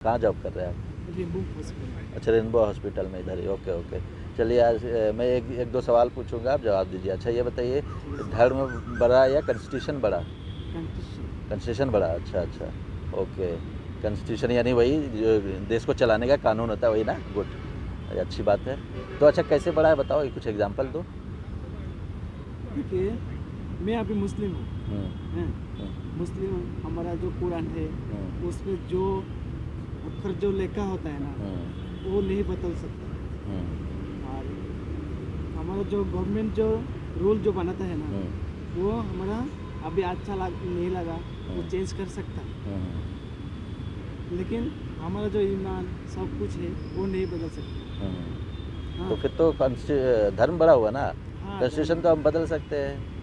कहाँ जॉब कर रहे हैं आप? Rainbow hospital. अच्छा, रेनबो हॉस्पिटल में इधर ही। Okay okay. चलिए आज मैं एक दो सवाल पूछूंगा, आप जवाब दीजिए। अच्छा ये बताइए, धर्म बड़ा या कॉन्स्टिट्यूशन बड़ा? कंस्टिट्यूशन। कॉन्स्टिट्यूशन बड़ा। अच्छा अच्छा, ओके। कॉन्स्टिट्यूशन यानी वही जो देश को चलाने का कानून होता है, वही ना? गुड, अच्छी बात है। तो अच्छा कैसे बड़ा है बताओ, कुछ एग्जांपल दो। देखिए, मैं अभी मुस्लिम हूँ। हम्म, हैं? हम्म, मुस्लिम हूँ, हमारा जो कुरान है हम्म, उसमें जो अक्षर जो लिखा होता है ना, हम्म, वो नहीं बदल सकता। हम्म, और हमारा जो गवर्नमेंट जो रूल जो बनाता है ना, हम्म, वो हमारा अभी अच्छा नहीं लगा, वो चेंज कर सकता है। हम्म, लेकिन हमारा जो ईमान सब कुछ है वो नहीं बदल सकता। हम्म। हाँ तो फिर तो धर्म बड़ा हुआ ना। हाँ, कॉन्स्टिट्यूशन तो हम बदल सकते हैं।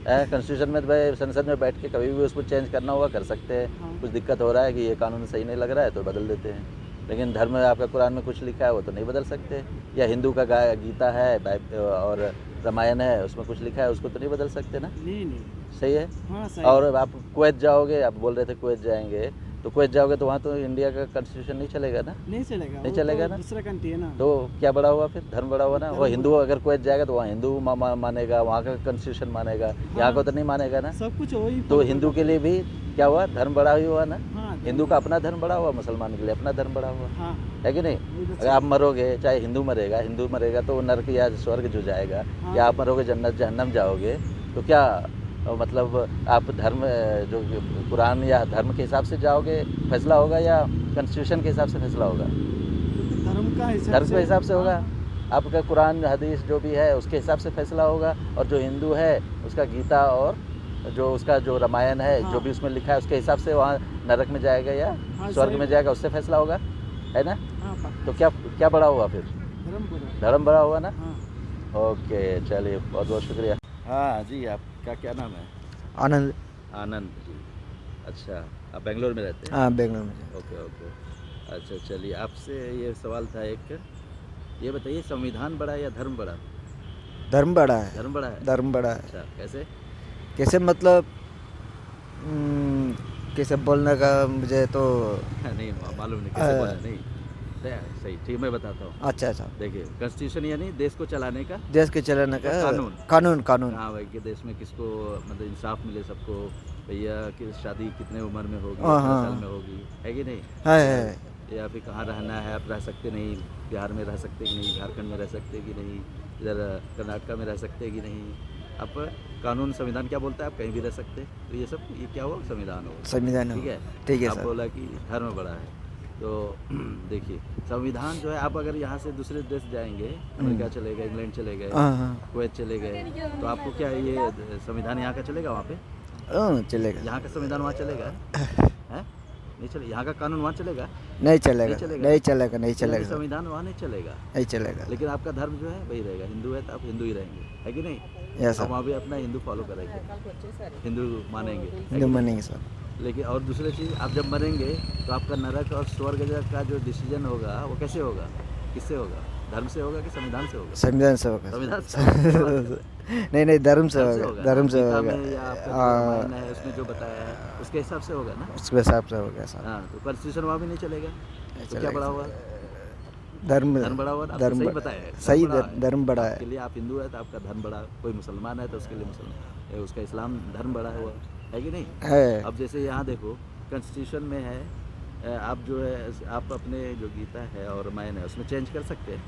कॉन्स्टिट्यूशन में तो भाई संसद में बैठ के कभी भी उसको चेंज करना होगा कर सकते हैं। हाँ कुछ दिक्कत हो रहा है कि ये कानून सही नहीं लग रहा है तो बदल देते हैं। लेकिन धर्म में आपका कुरान में कुछ लिखा है वो तो नहीं बदल सकते। या हिंदू का गीता है और रामायण है, उसमें कुछ लिखा है उसको तो नहीं बदल सकते ना। नहीं नहीं। सही है। हाँ सही और है। आप कुवैत जाओगे, आप बोल रहे थे कुवैत जाएंगे, तो कुवैत जाओगे तो वहाँ तो इंडिया का कॉन्स्टिट्यूशन नहीं चलेगा ना। नहीं चलेगा, नहीं वो चलेगा तो ना। दूसरा कंट्री है ना। तो क्या बड़ा हुआ फिर? धर्म बड़ा हुआ वो ना। वो धर्म हिंदू बड़ा। अगर कुवैत जाएगा तो वहाँ हिंदू मानेगा, वहाँ का कॉन्स्टिट्यूशन मानेगा, यहाँ का हाँ तो नहीं मानेगा ना। सब कुछ वही तो फॉलो हिंदू करना के लिए पड़ेगा। भी क्या हुआ? धर्म बड़ा ही हुआ ना। हाँ धर्म हिंदू का बड़ा। अपना धर्म बड़ा हुआ, मुसलमान के लिए अपना धर्म बड़ा हुआ। हाँ है कि नहीं? वो बात अगर आप सही है। मरोगे, चाहे हिंदू मरेगा तो वो नरक या स्वर्ग जो जाएगा, हाँ या आप मरोगे जन्नत जहन्नम जाओगे। तो क्या मतलब आप धर्म जो कुरान या धर्म के हिसाब से जाओगे, फैसला होगा, या कॉन्स्टिट्यूशन के हिसाब से फैसला होगा? वो तो धर्म का हिसाब धर्म के से। हिसाब से हाँ होगा। हाँ आपका कुरान हदीस जो भी है उसके हिसाब से फैसला होगा। और जो हिंदू है उसका गीता और जो उसका जो रामायण है, जो हाँ भी उसमें लिखा है उसके हिसाब से वहाँ नरक में जाएगा या हाँ स्वर्ग सही में बात। जाएगा, उससे फैसला होगा। है ना। हाँ तो क्या क्या बड़ा हुआ फिर? धर्म बड़ा। धर्म बड़ा हुआ ना। हाँ ओके, चलिए बहुत बहुत शुक्रिया। हाँ जी, आपका क्या नाम है? आनंद। आनंद जी। अच्छा, आप बेंगलोर में रहते हैं? हाँ बेंगलोर में जाते ओके ओके। अच्छा चलिए, आपसे ये सवाल था एक, ये बताइए संविधान बड़ा है या धर्म बड़ा? हैं। धर्म बड़ा है। धर्म बड़ा है। धर्म बड़ा है। अच्छा, कैसे? कैसे मतलब कैसे बोलने का मुझे तो नहीं मालूम नहीं कैसे बोलना, अ, नहीं सही ठीक, मैं बताता हूँ। अच्छा अच्छा। देखिए, कॉन्स्टिट्यूशन यानी देश को चलाने का देश के चलाने का कानून। कानून कानून। हाँ भाई, कि देश में किसको मतलब इंसाफ मिले सबको। भैया कि शादी कितने उम्र में होगी, हाँ 18 साल हाँ में होगी, है कि नहीं? या है। या फिर कहाँ रहना है, आप रह सकते नहीं, बिहार में रह सकते कि नहीं, झारखंड में रह सकते कि नहीं, इधर कर्नाटक में रह सकते कि नहीं। आप कानून संविधान क्या बोलता है, आप कहीं भी रह सकते। तो ये सब ये क्या हुआ? संविधान हुआ। संविधान ठीक हो। है। ठीक है आप सर। बोला कि धर्म बड़ा है। तो देखिए, संविधान जो है, आप अगर यहाँ से दूसरे देश जाएंगे, अमेरिका चले गए, इंग्लैंड चले गए, हाँ हाँ कुवैत चले गए, तो आपको क्या ये संविधान यहाँ का चलेगा वहाँ पे? चलेगा। यहाँ का संविधान वहाँ चलेगा? हैं? नहीं चले, यहाँ का कानून वहाँ चलेगा? नहीं नहीं चलेगा चलेगा नहीं ना। चलेगा नहीं यानी चलेगा सर। संविधान वहाँ नहीं चलेगा। नहीं चलेगा। लेकिन आपका धर्म जो है वही रहेगा, हिंदू है तो आप हिंदू ही रहेंगे, है कि नहीं? यस आप सर। वहाँ भी अपना हिंदू फॉलो करेंगे, हिंदू मानेंगे, है हिंदू कि नहीं? मानेंगे सर। लेकिन और दूसरी चीज़, आप जब मरेंगे तो आपका नरक और स्वर्ग का जो डिसीजन होगा वो कैसे होगा, किससे होगा? धर्म से होगा कि संविधान से होगा? संविधान से होगा संविधान से होगा, क्या बात कर सर। रहे हैं? नहीं नहीं धर्म से धर्म से होगा। होगा ना, धर्म से गीता होगा। में या आपका जो रामायण है उसमें जो बताया है उसके हिसाब से होगा ना। उसके हिसाब से होगा सर। हाँ, तो कॉन्स्टिट्यूशन वहाँ भी नहीं चलेगा। नहीं तो क्या चलेगा बड़ा हुआ? सर। धर्म धर्म बड़ा हुआ ना। आपने धर्म सही बताया है, धर्म सही बड़ा है। धर्म बड़ा है। आपके लिए, आप हिंदू है तो आपका धर्म बड़ा, कोई मुसलमान है तो उसके लिए मुसलमान, उसका इस्लाम धर्म बड़ा हुआ, है कि नहीं? है। अब जैसे यहाँ देखो, कॉन्स्टिट्यूशन में है, आप जो है आप अपने जो गीता है और रामायण है उसमें चेंज कर सकते हैं।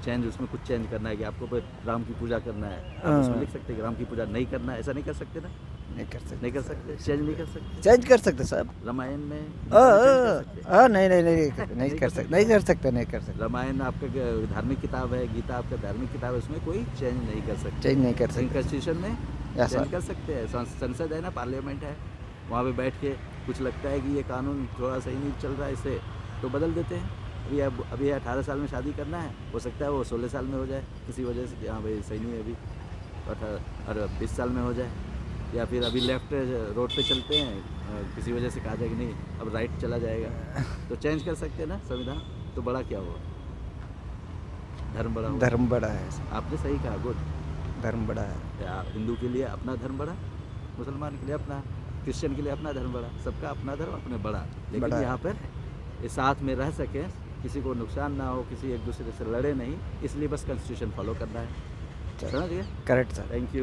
चेंज, उसमें कुछ चेंज करना है कि आपको राम की पूजा करना है, आप उसमें लिख सकते हैं कि राम की पूजा नहीं करना है, ऐसा नहीं कर सकते ना। नहीं कर सकते। नहीं कर सकते, चेंज नहीं कर सकते। चेंज कर सकते साहब। रामायण में गीता में चेंज कर सकते हैं। नहीं नहीं नहीं नहीं कर सकते नहीं कर सकते नहीं कर सकते। रामायण आपका धार्मिक किताब है, गीता आपका धार्मिक किताब है, उसमें कोई चेंज नहीं कर सकते। चेंज नहीं कर लेकिन सकते। कॉन्स्टिट्यूशन में यस चेंज सर। कर सकते हैं। संसद है ना, पार्लियामेंट है, वहाँ पे बैठ के कुछ लगता है कि ये कानून थोड़ा सही नहीं चल रहा है इसे, तो बदल देते हैं। अभी 18 साल में शादी करना है, हो सकता है वो 16 साल में हो जाए किसी वजह से, हाँ भाई सही नहीं है अभी, और 20 साल में हो जाए। या फिर अभी लेफ्ट रोड पे चलते हैं, किसी वजह से कहा जाए कि नहीं अब राइट चला जाएगा, तो चेंज कर सकते हैं ना संविधान। तो बड़ा क्या हुआ? धर्म बड़ा हुआ। धर्म बड़ा है। आपने सही कहा, गुड। धर्म बड़ा है। हिंदू के लिए अपना धर्म बड़ा, मुसलमान के लिए अपना, क्रिश्चियन के लिए अपना धर्म बड़ा, सबका अपना धर्म अपने बड़ा। लेकिन बड़ा है। ये साथ में रह सकें, किसी को नुकसान ना हो, किसी एक दूसरे से लड़े नहीं, इसलिए बस कॉन्स्टिट्यूशन फॉलो करना है। समझ गए? Correct sir. Thank you.